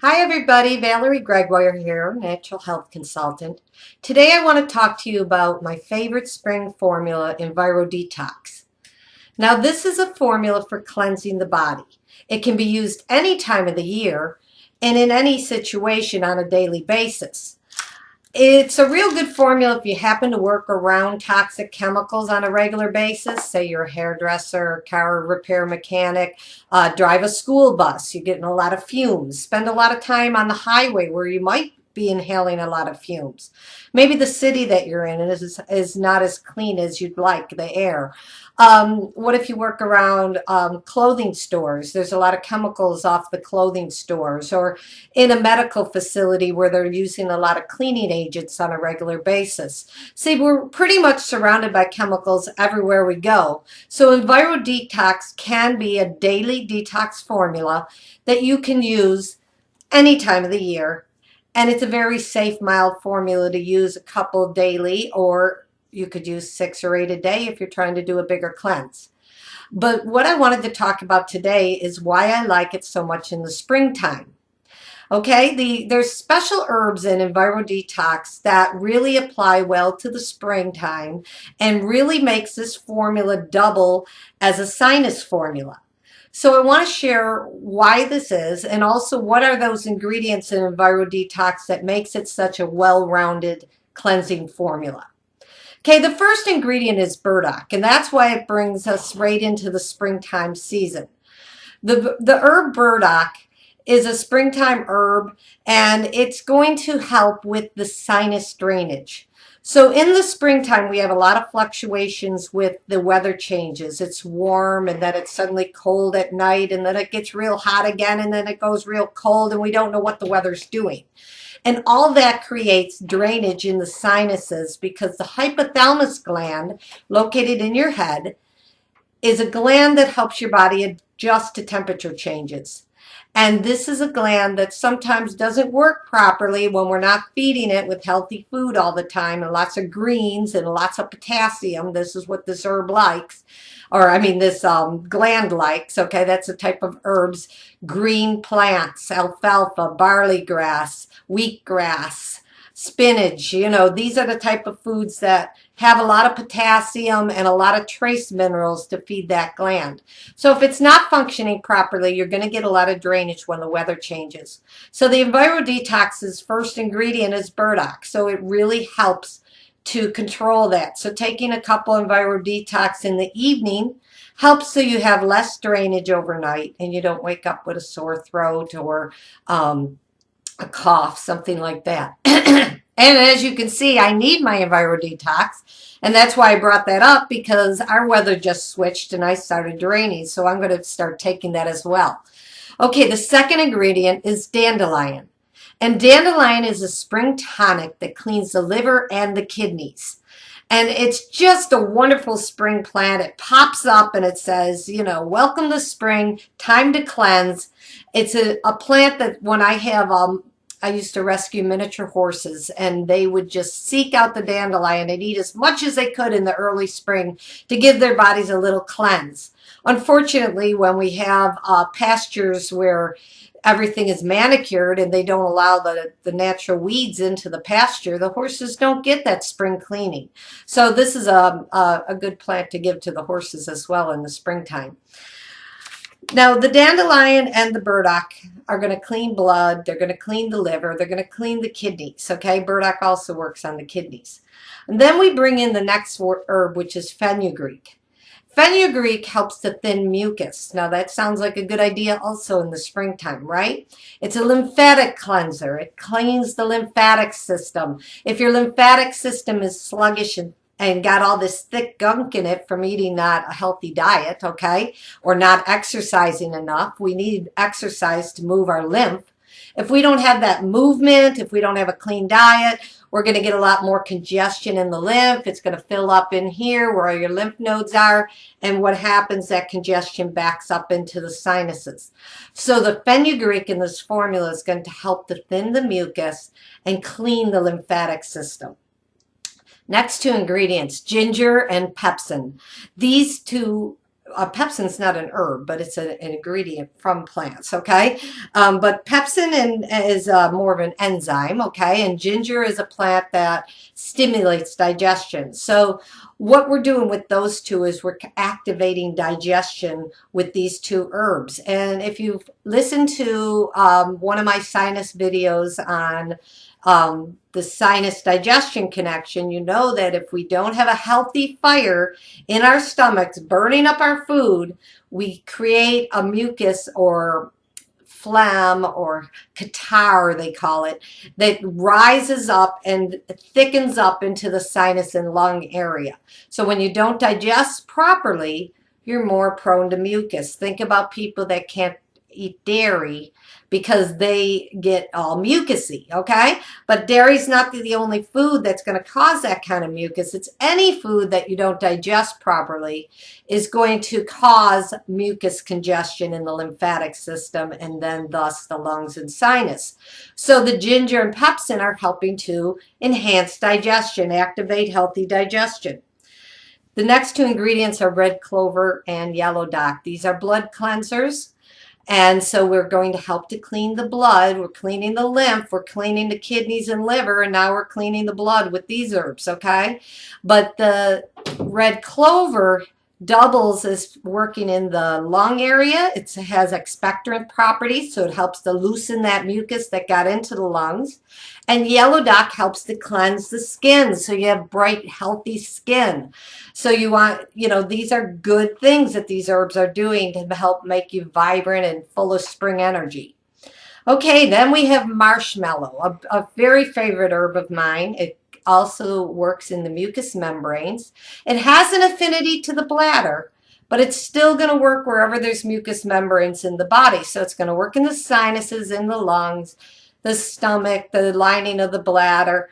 Hi everybody, Valerie Gregoire here, natural health consultant. Today I want to talk to you about my favorite spring formula, Enviro-Detox. Now this is a formula for cleansing the body. It can be used any time of the year and in any situation on a daily basis. It's a real good formula if you happen to work around toxic chemicals on a regular basis. Say you're a hairdresser, car repair mechanic, drive a school bus. You're getting a lot of fumes. Spend a lot of time on the highway where you might be inhaling a lot of fumes. Maybe the city that you're in is not as clean as you'd like, the air. What if you work around clothing stores? There's a lot of chemicals off the clothing stores, or in a medical facility where they're using a lot of cleaning agents on a regular basis. See, we're pretty much surrounded by chemicals everywhere we go. So Enviro-Detox can be a daily detox formula that you can use any time of the year. And it's a very safe, mild formula to use a couple daily, or you could use 6 or 8 a day if you're trying to do a bigger cleanse. But what I wanted to talk about today is why I like it so much in the springtime. Okay, there's special herbs in Enviro-Detox that really apply well to the springtime and really makes this formula double as a sinus formula. So I want to share why this is, and also what are those ingredients in Enviro-Detox that makes it such a well-rounded cleansing formula. Okay, the first ingredient is burdock, and that's why it brings us right into the springtime season. The herb burdock is a springtime herb, and it's going to help with the sinus drainage. So in the springtime, we have a lot of fluctuations with the weather changes. It's warm, and then it's suddenly cold at night, and then it gets real hot again, and then it goes real cold, and we don't know what the weather's doing. And all that creates drainage in the sinuses because the hypothalamus gland located in your head is a gland that helps your body adjust to temperature changes. And this is a gland that sometimes doesn't work properly when we're not feeding it with healthy food all the time and lots of greens and lots of potassium. This is what this herb likes, or I mean this gland likes. Okay, that's a type of herbs. Green plants, alfalfa, barley grass, wheatgrass, spinach. You know, these are the type of foods that have a lot of potassium and a lot of trace minerals to feed that gland. So if it's not functioning properly, you're going to get a lot of drainage when the weather changes. So the Enviro-Detox's first ingredient is burdock. So it really helps to control that. So taking a couple Enviro-Detox in the evening helps so you have less drainage overnight and you don't wake up with a sore throat or a cough, something like that. And as you can see, I need my Enviro-Detox, and that's why I brought that up, because our weather just switched and I started raining, so I'm going to start taking that as well. Okay, the second ingredient is dandelion. And dandelion is a spring tonic that cleans the liver and the kidneys. And it's just a wonderful spring plant. It pops up and it says, you know, welcome to spring, time to cleanse. It's a plant that when I used to rescue miniature horses, and they would just seek out the dandelion and eat as much as they could in the early spring to give their bodies a little cleanse. Unfortunately, when we have pastures where everything is manicured and they don't allow the natural weeds into the pasture, the horses don't get that spring cleaning. So this is a good plant to give to the horses as well in the springtime. Now, the dandelion and the burdock are going to clean blood. They're going to clean the liver. They're going to clean the kidneys. Okay, burdock also works on the kidneys. And then we bring in the next herb, which is fenugreek. Fenugreek helps to thin mucus. Now, that sounds like a good idea also in the springtime, right? It's a lymphatic cleanser. It cleans the lymphatic system. If your lymphatic system is sluggish and got all this thick gunk in it from eating not a healthy diet, okay, or not exercising enough. We need exercise to move our lymph. If we don't have that movement, if we don't have a clean diet, we're going to get a lot more congestion in the lymph. It's going to fill up in here where your lymph nodes are. And what happens, that congestion backs up into the sinuses. So the fenugreek in this formula is going to help to thin the mucus and clean the lymphatic system. Next two ingredients, ginger and pepsin. These two pepsin's not an herb, but it's an ingredient from plants, okay? But is more of an enzyme, okay? And ginger is a plant that stimulates digestion. So what we're doing with those two is we're activating digestion with these two herbs. And if you've listened to one of my sinus videos on the sinus digestion connection, you know that if we don't have a healthy fire in our stomachs burning up our food, we create a mucus or phlegm or catarrh, they call it, that rises up and thickens up into the sinus and lung area. So when you don't digest properly, you're more prone to mucus. Think about people that can't eat dairy because they get all mucusy, okay? But dairy's not the only food that's going to cause that kind of mucus. It's any food that you don't digest properly is going to cause mucus congestion in the lymphatic system and then thus the lungs and sinus. So the ginger and pepsin are helping to enhance digestion, activate healthy digestion. The next two ingredients are red clover and yellow dock. These are blood cleansers. And so we're going to help to clean the blood. We're cleaning the lymph. We're cleaning the kidneys and liver. And now we're cleaning the blood with these herbs, okay? But the red clover doubles as working in the lung area. It has expectorant properties, so it helps to loosen that mucus that got into the lungs. And yellow dock helps to cleanse the skin, so you have bright, healthy skin. So you want, these are good things that these herbs are doing to help make you vibrant and full of spring energy. Okay, then we have marshmallow, a very favorite herb of mine. It also works in the mucous membranes. It has an affinity to the bladder, but it's still going to work wherever there's mucous membranes in the body. So it's going to work in the sinuses, in the lungs, the stomach, the lining of the bladder.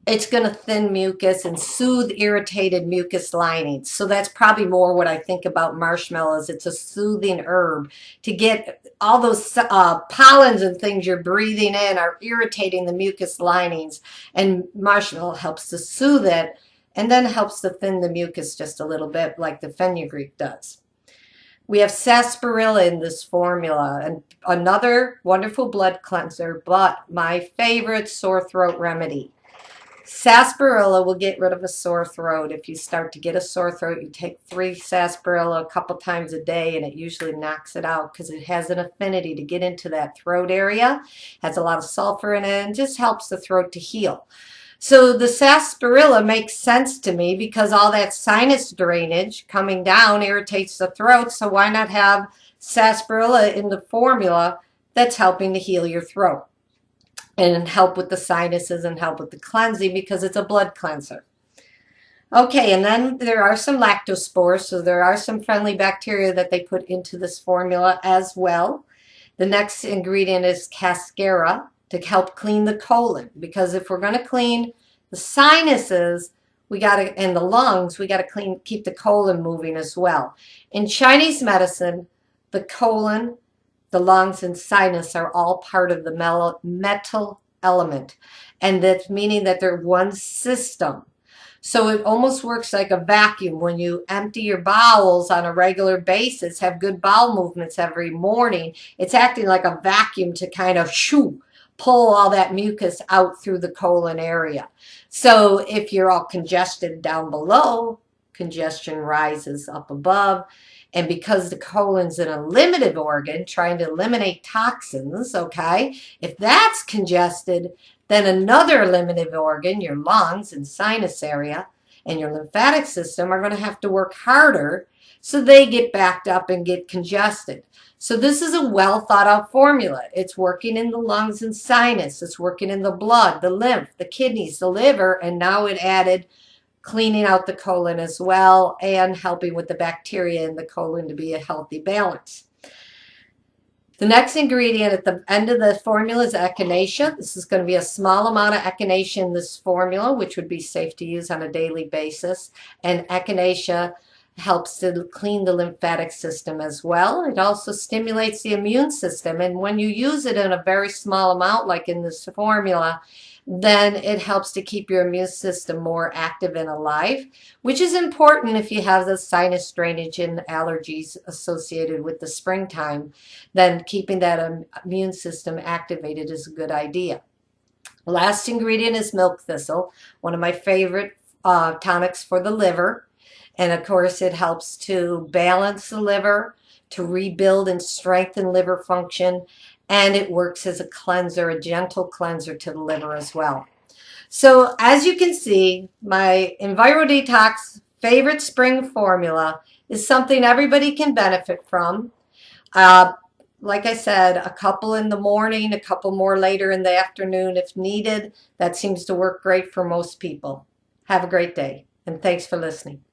It's going to thin mucus and soothe irritated mucus linings. So that's probably more what I think about marshmallows. It's a soothing herb to get all those pollens and things you're breathing in are irritating the mucus linings, and marshmallow helps to soothe it and then helps to thin the mucus just a little bit like the fenugreek does. We have sarsaparilla in this formula, and another wonderful blood cleanser, but my favorite sore throat remedy. Sarsaparilla will get rid of a sore throat. If you start to get a sore throat, you take 3 sarsaparilla a couple times a day, and it usually knocks it out because it has an affinity to get into that throat area. Has a lot of sulfur in it and just helps the throat to heal. So the sarsaparilla makes sense to me because all that sinus drainage coming down irritates the throat. So why not have sarsaparilla in the formula that's helping to heal your throat and help with the sinuses and help with the cleansing because it's a blood cleanser. Okay, and then there are some lactospores, so there are some friendly bacteria that they put into this formula as well. The next ingredient is cascara to help clean the colon, because if we're going to clean the sinuses, and the lungs, we got to keep the colon moving as well. In Chinese medicine, the colon, the lungs, and sinus are all part of the metal element, and that's meaning that they're one system. So it almost works like a vacuum. When you empty your bowels on a regular basis, have good bowel movements every morning, it's acting like a vacuum to kind of pull all that mucus out through the colon area. So if you're all congested down below, congestion rises up above. And because the colon's an eliminative organ, trying to eliminate toxins, okay, if that's congested, then another eliminative organ, your lungs and sinus area and your lymphatic system, are going to have to work harder, so they get backed up and get congested. So this is a well thought out formula. It's working in the lungs and sinus. It's working in the blood, the lymph, the kidneys, the liver, and now it added cleaning out the colon as well and helping with the bacteria in the colon to be a healthy balance. The next ingredient at the end of the formula is echinacea. This is going to be a small amount of echinacea in this formula, which would be safe to use on a daily basis. And echinacea helps to clean the lymphatic system as well. It also stimulates the immune system. And when you use it in a very small amount, like in this formula, then it helps to keep your immune system more active and alive, which is important if you have the sinus drainage and allergies associated with the springtime. Then keeping that immune system activated is a good idea. Last ingredient is milk thistle, one of my favorite tonics for the liver. And of course, it helps to balance the liver, to rebuild and strengthen liver function, and it works as a cleanser, a gentle cleanser to the liver as well. So as you can see, my Enviro-Detox favorite spring formula is something everybody can benefit from. Uh, like I said, a couple in the morning, a couple more later in the afternoon if needed. That seems to work great for most people. Have a great day, and thanks for listening.